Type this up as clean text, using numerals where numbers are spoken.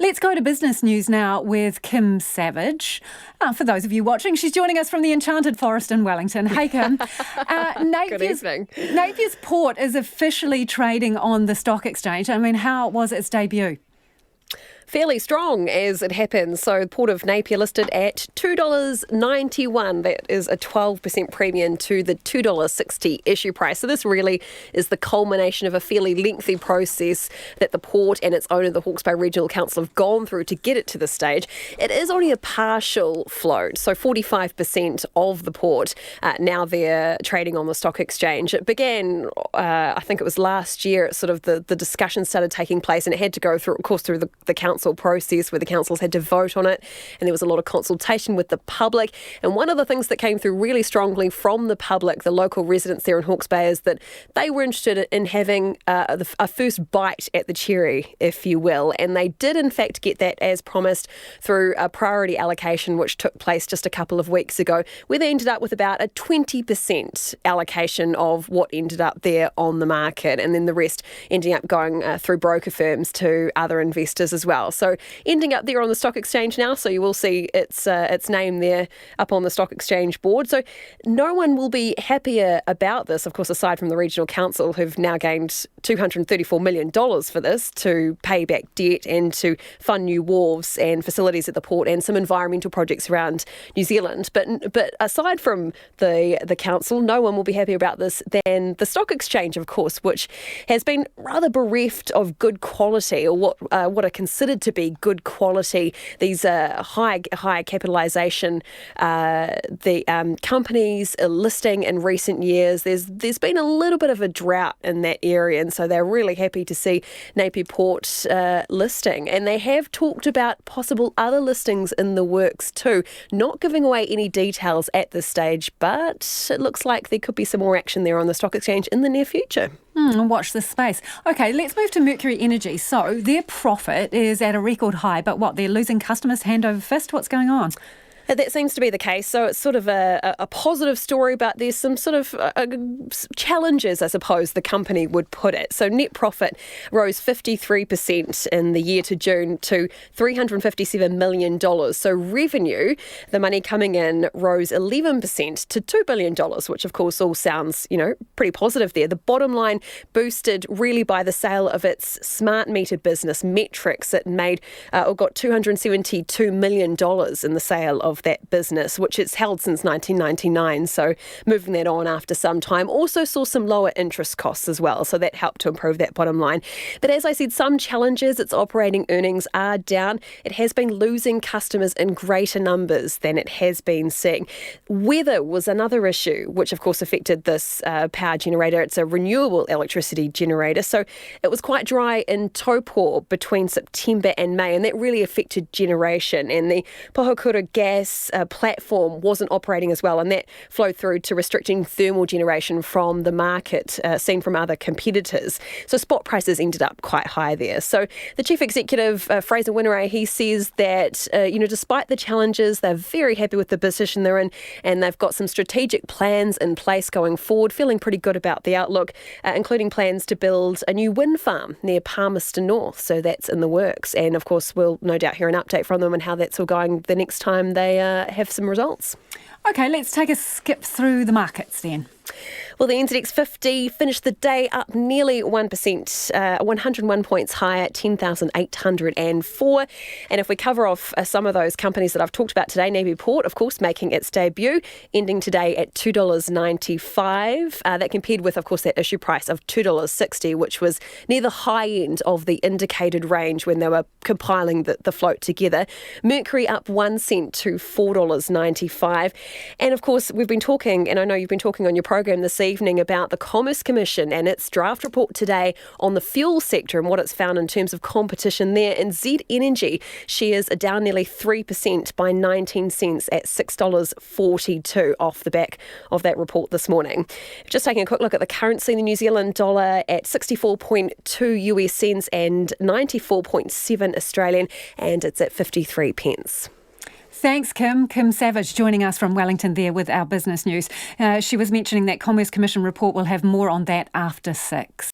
Let's go to business news now with Kim Savage. For those of you watching, she's joining us from the Enchanted Forest in Wellington. Hey, Kim. Good evening. Napier's Port is officially trading on the stock exchange. I mean, how was its debut? Fairly strong as it happens. So Port of Napier listed at $2.91. That is a 12% premium to the $2.60 issue price. So this really is the culmination of a fairly lengthy process that the port and its owner, the Hawke's Bay Regional Council, have gone through to get it to this stage. It is only a partial float, so 45% of the port now they're trading on the stock exchange. It began, I think it was last year, sort of the discussion started taking place, and it had to go through, of course, through the council process where the councils had to vote on it, and there was a lot of consultation with the public. And one of the things that came through really strongly from the public, the local residents there in Hawke's Bay, is that they were interested in having a first bite at the cherry, if you will. And they did in fact get that as promised through a priority allocation which took place just a couple of weeks ago, where they ended up with about a 20% allocation of what ended up there on the market, and then the rest ending up going through broker firms to other investors as well. So ending up there on the stock exchange now, so you will see its name there up on the stock exchange board. So no one will be happier about this, of course, aside from the Regional Council, who've now gained $234 million for this to pay back debt and to fund new wharves and facilities at the port and some environmental projects around New Zealand. But aside from the council, no one will be happier about this than the stock exchange, of course, which has been rather bereft of good quality, or what are considered to be good quality. These high capitalisation companies listing in recent years. There's been a little bit of a drought in that area, and so they're really happy to see Napier Port listing. And they have talked about possible other listings in the works too. Not giving away any details at this stage, but it looks like there could be some more action there on the stock exchange in the near future. Watch this space. Okay, let's move to Mercury Energy. So their profit is at a record high, but what, they're losing customers hand over fist? What's going on? That seems to be the case. So it's sort of a positive story, but there's some sort of challenges, I suppose the company would put it. So net profit rose 53% in the year to June to $357 million. So revenue, the money coming in, rose 11% to $2 billion, which of course all sounds, pretty positive there. The bottom line boosted really by the sale of its smart meter business, Metrics. It got $272 million in the sale of that business, which it's held since 1999, so moving that on after some time. Also saw some lower interest costs as well, so that helped to improve that bottom line. But as I said, some challenges. Its operating earnings are down. It has been losing customers in greater numbers than it has been seeing. Weather was another issue, which of course affected this power generator. It's a renewable electricity generator, so it was quite dry in Taupō between September and May, and that really affected generation. And the Pohokura gas platform wasn't operating as well, and that flowed through to restricting thermal generation from the market seen from other competitors. So spot prices ended up quite high there. So the chief executive, Fraser Whineray, he says that despite the challenges, they're very happy with the position they're in, and they've got some strategic plans in place going forward, feeling pretty good about the outlook, including plans to build a new wind farm near Palmerston North. So that's in the works, and of course we'll no doubt hear an update from them and how that's all going the next time they have some results. Okay, let's take a skip through the markets then. Well, the NZX 50 finished the day up nearly 1%, 101 points higher at 10,804. And if we cover off some of those companies that I've talked about today, Napier Port, of course, making its debut, ending today at $2.95. That compared with, of course, that issue price of $2.60, which was near the high end of the indicated range when they were compiling the float together. Mercury up 1 cent to $4.95. And of course, we've been talking, and I know you've been talking on your program this evening about the Commerce Commission and its draft report today on the fuel sector and what it's found in terms of competition there. And Z Energy shares are down nearly 3% by 19 cents at $6.42 off the back of that report this morning. Just taking a quick look at the currency, the New Zealand dollar at 64.2 US cents and 94.7 Australian, and it's at 53 pence. Thanks, Kim. Kim Savage joining us from Wellington there with our business news. She was mentioning that Commerce Commission report. Will have more on that after 6.